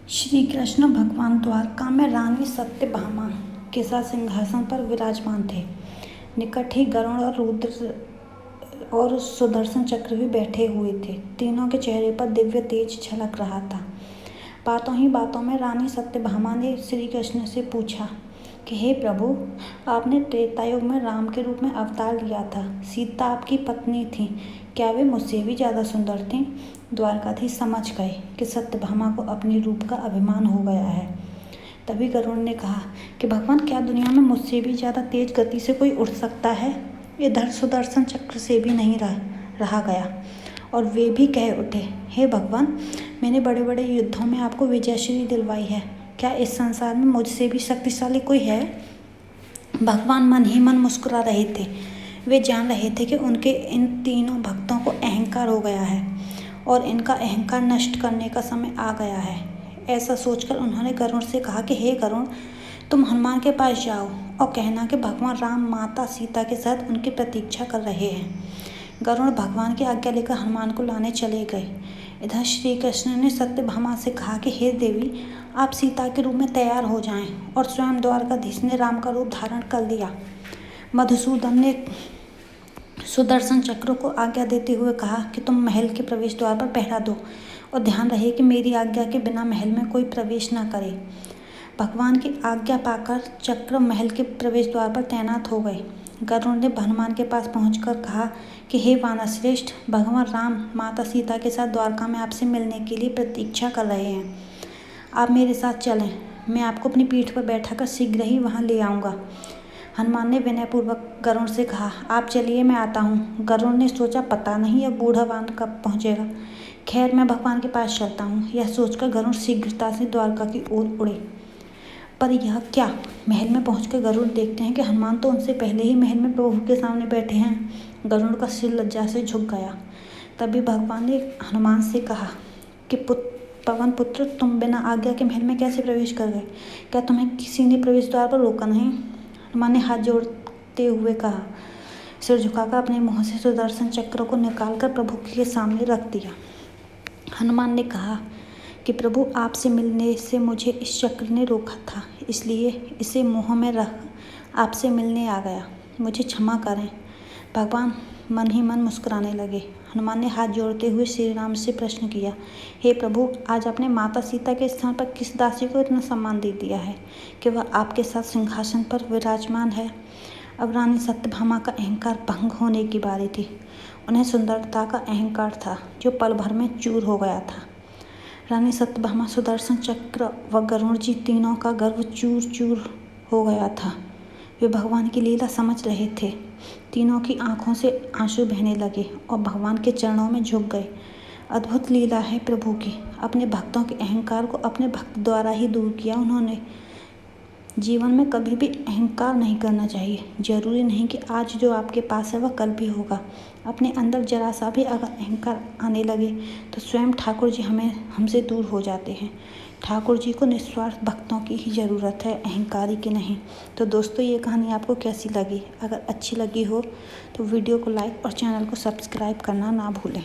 श्री कृष्ण भगवान द्वारका में रानी सत्यभामा के साथ सिंहासन पर विराजमान थे। निकट ही गरुड़ और रुद्र और सुदर्शन चक्र भी बैठे हुए थे। तीनों के चेहरे पर दिव्य तेज झलक रहा था। बातों ही बातों में रानी सत्यभामा ने श्री कृष्ण से पूछा कि हे प्रभु, आपने त्रेता युग में राम के रूप में अवतार लिया था। सीता आपकी पत्नी थी, क्या वे मुझसे भी ज़्यादा सुंदर थीं? द्वारकाधीश समझ गए कि सत्यभामा को अपने रूप का अभिमान हो गया है। तभी गरुड़ ने कहा कि भगवान, क्या दुनिया में मुझसे भी ज़्यादा तेज गति से कोई उड़ सकता है? इधर सुदर्शन चक्र से भी नहीं रहा गया और वे भी कह उठे, हे भगवान, मैंने बड़े बड़े युद्धों में आपको विजयश्री दिलवाई है, क्या इस संसार में मुझसे भी शक्तिशाली कोई है? भगवान मन ही मन मुस्कुरा रहे थे। वे जान रहे थे कि उनके इन तीनों भक्तों को अहंकार हो गया है और इनका अहंकार नष्ट करने का समय आ गया है। ऐसा सोचकर उन्होंने गरुड़ से कहा कि हे गरुड़, तुम हनुमान के पास जाओ और कहना कि भगवान राम माता सीता के साथ उनकी प्रतीक्षा कर रहे हैं। गरुड़ भगवान की आज्ञा लेकर हनुमान को लाने चले गए। इधर श्री कृष्ण ने सत्यभामा से कहा कि हे देवी, आप सीता के रूप में तैयार हो जाएं। और स्वयं द्वारकाधीश ने राम का रूप धारण कर लिया। मधुसूदन ने सुदर्शन चक्र को आज्ञा देते हुए कहा कि तुम महल के प्रवेश द्वार पर पहरा दो और ध्यान रहे कि मेरी आज्ञा के बिना महल में कोई प्रवेश न करे। भगवान की आज्ञा पाकर चक्र महल के प्रवेश द्वार पर तैनात हो गए। गरुड़ ने हनुमान के पास पहुंचकर कहा कि हे वानरश्रेष्ठ, भगवान राम माता सीता के साथ द्वारका में आपसे मिलने के लिए प्रतीक्षा कर रहे हैं। आप मेरे साथ चलें, मैं आपको अपनी पीठ पर बैठाकर शीघ्र ही वहां ले आऊँगा। हनुमान ने विनयपूर्वक गरुड़ से कहा, आप चलिए, मैं आता हूँ। गरुड़ ने सोचा, पता नहीं अब बूढ़ा वानर कब पहुँचेगा। खैर, मैं भगवान के पास चलता हूँ। यह सोचकर गरुड़ शीघ्रता से द्वारका की ओर उड़े। पर यह क्या, महल में पहुंचकर गरुड़ देखते हैं कि हनुमान तो उनसे पहले ही महल में प्रभु के सामने बैठे हैं। गरुड़ का सिर लज्जा से झुक गया। तभी भगवान ने हनुमान से कहा कि पवन पुत्र, तुम बिना आज्ञा के महल में कैसे प्रवेश कर गए? क्या तुम्हें किसी ने प्रवेश द्वार पर रोका नहीं? हनुमान ने हाथ जोड़ते हुए कहा। सिर झुकाकर अपने मुंह से सुदर्शन चक्र को निकालकर प्रभु के सामने रख दिया। हनुमान ने कहा कि प्रभु, आपसे मिलने से मुझे इस चक्र ने रोका था, इसलिए इसे मुंह में रख आपसे मिलने आ गया। मुझे क्षमा करें। भगवान मन ही मन मुस्कुराने लगे। हनुमान ने हाथ जोड़ते हुए श्री राम से प्रश्न किया, हे प्रभु, आज आपने माता सीता के स्थान पर किस दासी को इतना सम्मान दे दिया है कि वह आपके साथ सिंहासन पर विराजमान है? अब रानी सत्यभामा का अहंकार भंग होने की बारी थी। उन्हें सुंदरता का अहंकार था जो पल भर में चूर हो गया था। रानी सत्यभामा, सुदर्शन चक्र व गरुड़ जी तीनों का गर्व चूर चूर हो गया था। वे भगवान की लीला समझ रहे थे। तीनों की आंखों से आंसू बहने लगे और भगवान के चरणों में झुक गए। अद्भुत लीला है प्रभु की। अपने भक्तों के अहंकार को अपने भक्त द्वारा ही दूर किया उन्होंने। जीवन में कभी भी अहंकार नहीं करना चाहिए। जरूरी नहीं कि आज जो आपके पास है वह कल भी होगा। अपने अंदर जरा सा भी अगर अहंकार आने लगे तो स्वयं ठाकुर जी हमसे दूर हो जाते हैं। ठाकुर जी को निस्वार्थ भक्तों की ही ज़रूरत है, अहंकारी की नहीं। तो दोस्तों, ये कहानी आपको कैसी लगी? अगर अच्छी लगी हो तो वीडियो को लाइक और चैनल को सब्सक्राइब करना ना भूलें।